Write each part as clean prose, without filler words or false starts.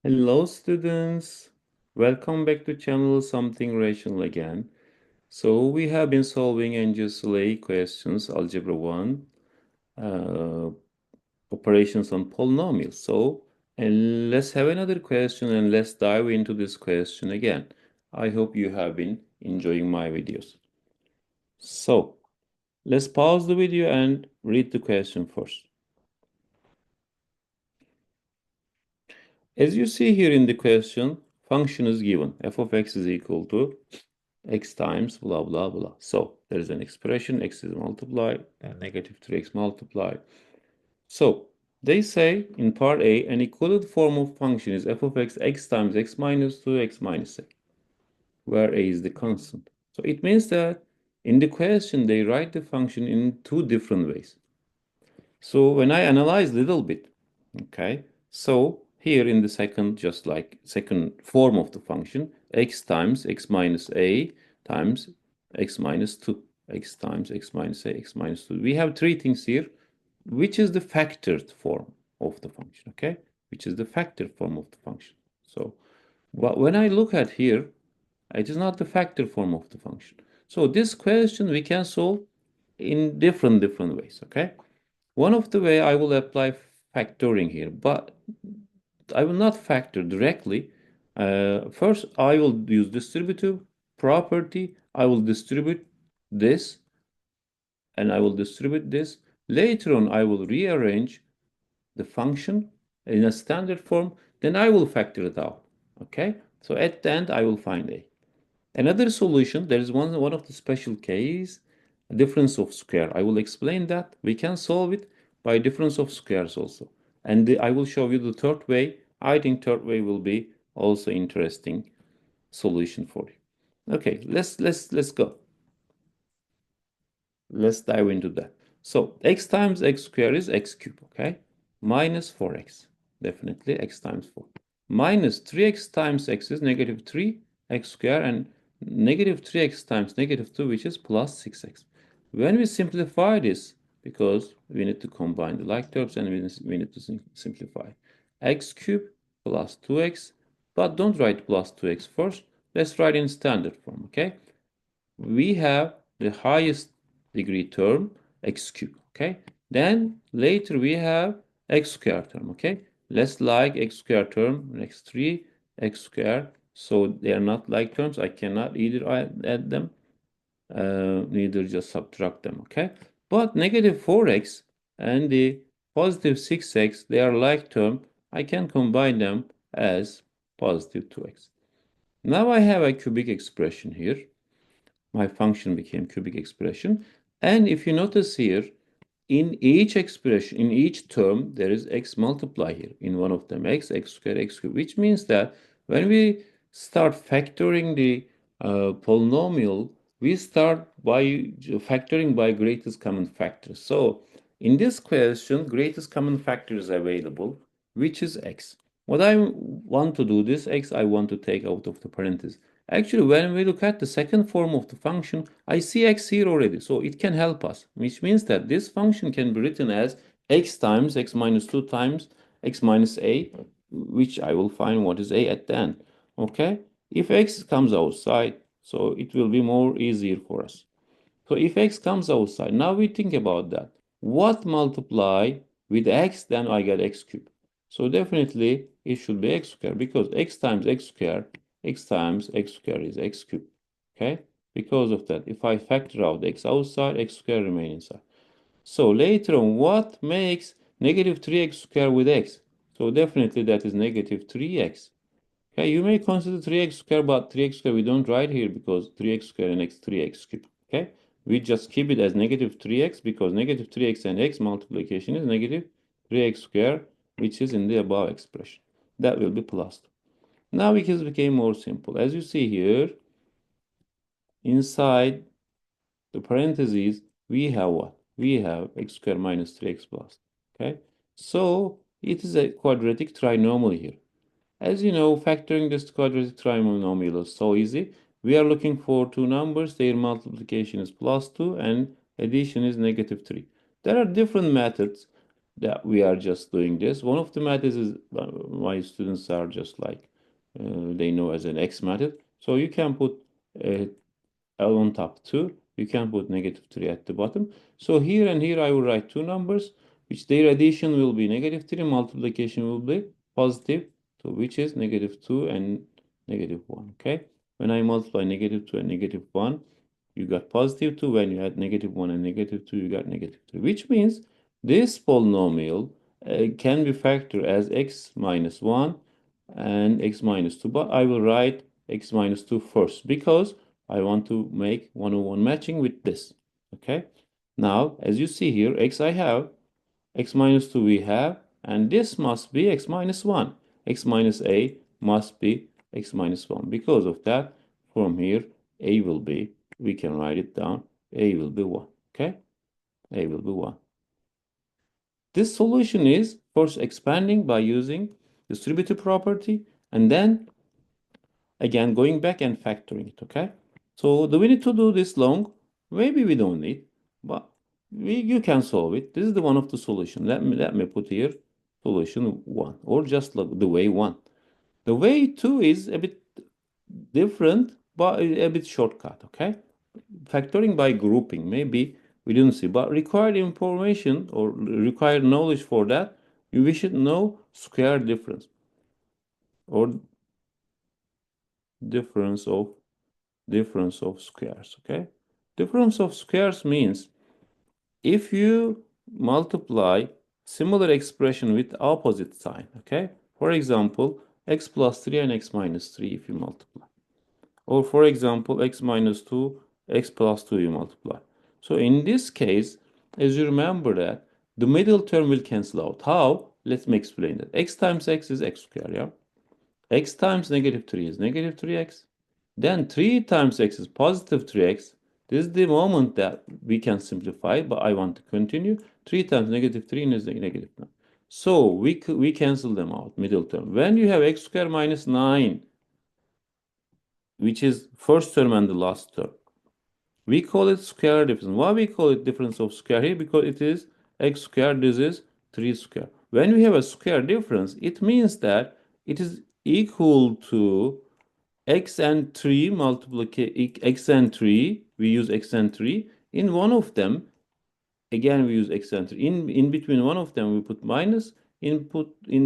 Hello students, welcome back to channel SumThing Rational again. So we have been solving NJSLA questions, Algebra-1, uh, operations on polynomials. So and let's have another question and let's dive into this question again. I hope you have been enjoying my videos. So let's pause the video and read the question first. As you see here in the question, function is given. F of x is equal to x times blah blah blah. So there is an expression, x is multiplied and negative 3x multiplied. So they say in part A, an equivalent form of function is f of x times x minus 2, x minus a, where a is the constant. So it means that in the question, they write the function in two different ways. So when I analyze a little bit, okay, so here in the second, just like second form of the function, x times x minus a times x minus 2, x times x minus a, x minus 2. We have three things here, which is the factored form of the function, okay, which is the factored form of the function. So when I look at here, it is not the factor form of the function. So this question we can solve in different ways, okay? One of the way I will apply factoring here, but I will not factor directly. First, I will use distributive property. I will distribute this and I will distribute this. Later on, I will rearrange the function in a standard form. Then I will factor it out. Okay? So at the end, I will find a. Another solution, there is one of the special case, difference of square. I will explain that. We can solve it by difference of squares also. And I will show you the third way. I think third way will be also interesting solution for you. Okay, let's go. Let's dive into that. So x times x squared is x cubed, okay? Minus 4x, definitely x times 4. Minus 3x times x is negative 3x squared, and negative 3x times negative 2, which is plus 6x. When we simplify this, because we need to combine the like terms and we need to simplify. X cubed plus 2x, but don't write plus 2x first. Let's write in standard form, okay? We have the highest degree term, x cubed, okay? Then later we have x squared term, okay? Let's like x squared term, next 3, x squared. So they are not like terms. I cannot either add them, neither just subtract them, okay? But negative 4x and the positive 6x, they are like term. I can combine them as positive 2x. Now I have a cubic expression here. My function became cubic expression. And if you notice here, in each expression, in each term, there is x multiply here. In one of them, x squared, x cubed, which means that when we start factoring the polynomial, we start by factoring by greatest common factor. So in this question, greatest common factor is available, which is x. What I want to do, this x I want to take out of the parentheses. Actually, when we look at the second form of the function, I see x here already, so it can help us, which means that this function can be written as x times x minus 2 times x minus a, which I will find what is a at the end, okay? If x comes outside, so it will be more easier for us. So if x comes outside, now we think about that. What multiply with x, then I get x cubed. So definitely it should be x squared, because x times x squared, x times x squared is x cubed. Okay? Because of that, if I factor out x outside, x squared remain inside. So later on, what makes negative 3x squared with x? So definitely that is negative 3x. Okay, you may consider 3x squared, but 3x squared we don't write here because 3x squared and x 3x cubed. Okay, we just keep it as negative 3x because negative 3x and x multiplication is negative 3x squared, which is in the above expression. That will be plus 2. Now it became more simple. As you see here, inside the parentheses, we have what? We have x squared minus 3x plus. Okay, so it is a quadratic trinomial here. As you know, factoring this quadratic trinomial is so easy. We are looking for two numbers. Their multiplication is plus 2 and addition is negative 3. There are different methods. that we are just doing this. One of the methods is my students are just like they know as an X method. So you can put L on top 2. You can put negative 3 at the bottom. So here and here I will write two numbers, which their addition will be negative 3, multiplication will be positive 2, which is negative 2 and negative 1. Okay. When I multiply negative 2 and negative 1, you got positive 2. When you add negative 1 and negative 2, you got negative 3, which means this polynomial can be factored as x minus 1 and x minus 2, but I will write x minus 2 first because I want to make 101 matching with this. Okay. Now, as you see here, x I have, x minus 2 we have, and this must be x minus 1. X minus a must be x minus 1. Because of that, from here, a will be, we can write it down, a will be 1. Okay. A will be 1. This solution is first expanding by using distributive property and then again going back and factoring it. Okay. So do we need to do this long? Maybe we don't need, but you can solve it. This is the one of the solution. Let me put here solution 1 or just like the way 1. The way 2 is a bit different, but a bit shortcut. Okay. Factoring by grouping, maybe we didn't see, but required information or required knowledge for that, we should know square difference or difference of squares. Okay. Difference of squares means if you multiply similar expression with opposite sign. Okay. For example, x plus 3 and x minus 3 if you multiply. Or for example, x minus 2, x plus 2 you multiply. So in this case, as you remember that, the middle term will cancel out. How? Let me explain that. X times x is x squared, yeah? X times negative 3 is negative 3x. Then 3 times x is positive 3x. This is the moment that we can simplify, but I want to continue. 3 times negative 3 is negative 9. So we cancel them out, middle term. When you have x squared minus 9, which is first term and the last term, we call it square difference. Why we call it difference of square here? Because it is x squared, this is 3 square. When we have a square difference, it means that it is equal to x and 3 multiplication, x and 3, we use x and 3. In one of them, again we use x and 3. In between one of them, we put minus. In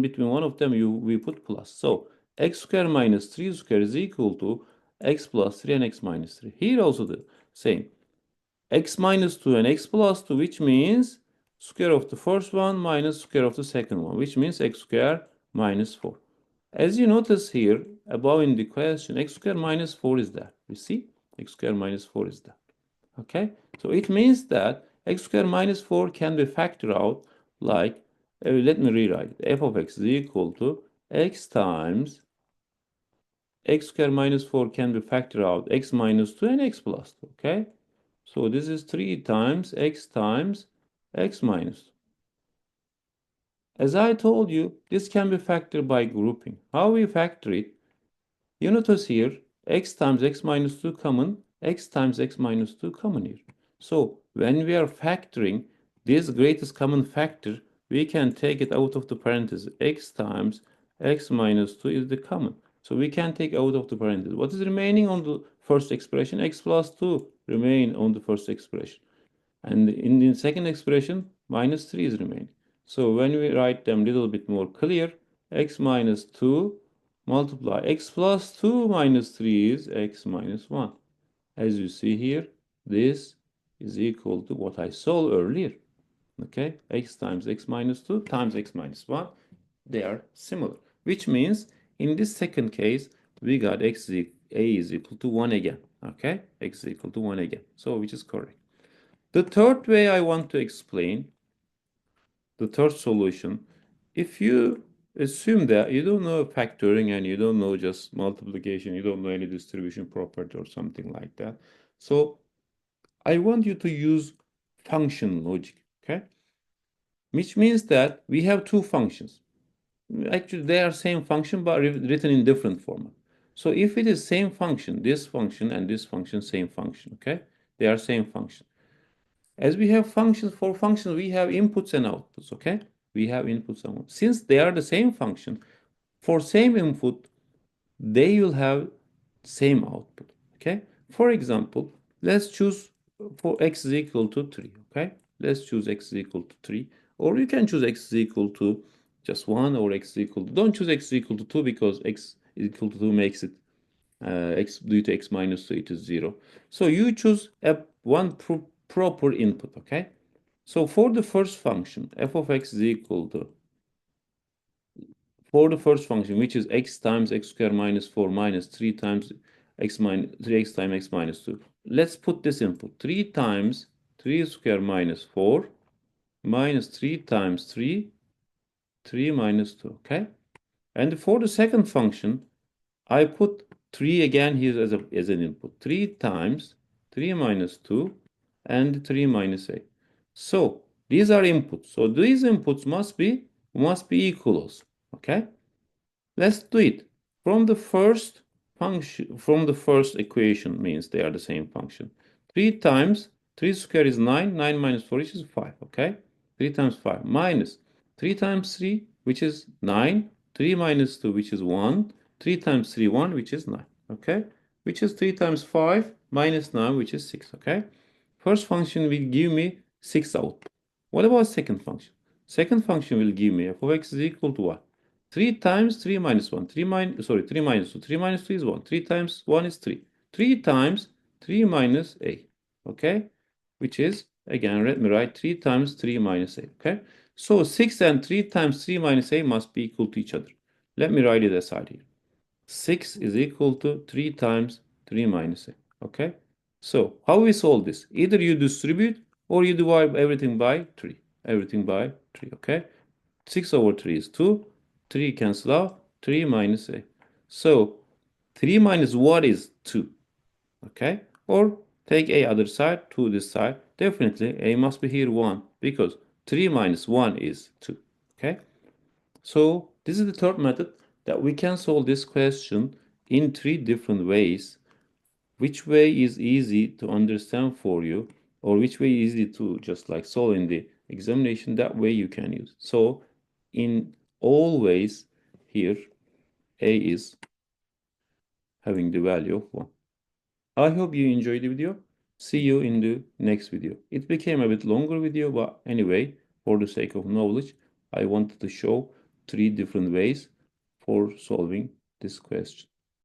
between one of them, we put plus. So x squared minus 3 squared is equal to x plus 3 and x minus 3. Here also the same. X minus 2 and x plus 2, which means square of the first one minus square of the second one, which means x squared minus 4. As you notice here, above in the question, x squared minus 4 is that. You see? X squared minus 4 is that. Okay? So it means that x squared minus 4 can be factored out like, let me rewrite it. F of x is equal to x times x squared minus 4 can be factored out x minus 2 and x plus 2. Okay? So this is 3 times x minus 2. As I told you, this can be factored by grouping. How we factor it? You notice here, x times x minus 2 common, x times x minus 2 common here. So when we are factoring this greatest common factor, we can take it out of the parenthesis. X times x minus 2 is the common. So we can take out of the parenthesis. What is remaining on the first expression? X plus 2 remain on the first expression. And in the second expression, minus 3 is remaining. So when we write them a little bit more clear, x minus 2 multiply x plus 2 minus 3 is x minus 1. As you see here, this is equal to what I saw earlier. Okay, x times x minus 2 times x minus 1, they are similar. Which means in this second case, we got a is equal to 1 again. Okay, x is equal to 1 again. So which is correct. The third way I want to explain, the third solution, if you assume that you don't know factoring and you don't know just multiplication, you don't know any distribution property or something like that. So I want you to use function logic, okay? Which means that we have two functions. Actually, they are same function, but written in different format. So if it is same function, this function and this function, same function, okay? They are same function. As we have functions, for functions, we have inputs and outputs, okay? We have inputs and one. Since they are the same function, for same input, they will have same output. Okay. For example, let's choose for x is equal to 3. Okay. Let's choose x is equal to 3. Or you can choose x is equal to just 1 or x is equal to, don't choose x is equal to 2 because x is equal to 2 makes it x due to x minus 2 it is 0. So you choose one proper input. Okay. So for the first function, f of x is equal to, for the first function, which is x times x squared minus 4 minus 3 times x minus 3x times x minus 2. Let's put this input. 3 times 3 squared minus 4 minus 3 times 3, 3 minus 2, okay? And for the second function, I put 3 again here as an input. 3 times 3 minus 2 and 3 minus 8. So these are inputs. So these inputs must be equal also, okay? Let's do it. From the first function, from the first equation means they are the same function. 3 times 3 squared is 9, 9 minus 4 which is 5, okay? 3 times 5 minus 3 times 3 which is 9, 3 minus 2 which is 1, 3 times 3 1 which is 9, okay? Which is 3 times 5 minus 9 which is 6, okay? First function will give me 6 output. What about second function? Second function will give me f of x is equal to what? 3 times 3 minus 1. 3 minus, sorry, 3 minus 2. 3 minus 2 is 1. 3 times 1 is 3. 3 times 3 minus a. Okay? Which is, again, let me write 3 times 3 minus a. Okay? So 6 and 3 times 3 minus a must be equal to each other. Let me write it aside here. 6 is equal to 3 times 3 minus a. Okay? So how we solve this? Either you distribute or you divide everything by 3. Everything by 3. Okay? 6 over 3 is 2. 3 cancel out. 3 minus a. So 3 minus 1 is 2. Okay? Or take a other side, 2 this side. Definitely a must be here 1 because 3 minus 1 is 2. Okay? So this is the third method that we can solve this question in 3 different ways. Which way is easy to understand for you, or which way is easy to just like solve in the examination, that way you can use. So in all ways here, a is having the value of 1. I hope you enjoyed the video. See you in the next video. It became a bit longer video, but anyway, for the sake of knowledge, I wanted to show 3 different ways for solving this question.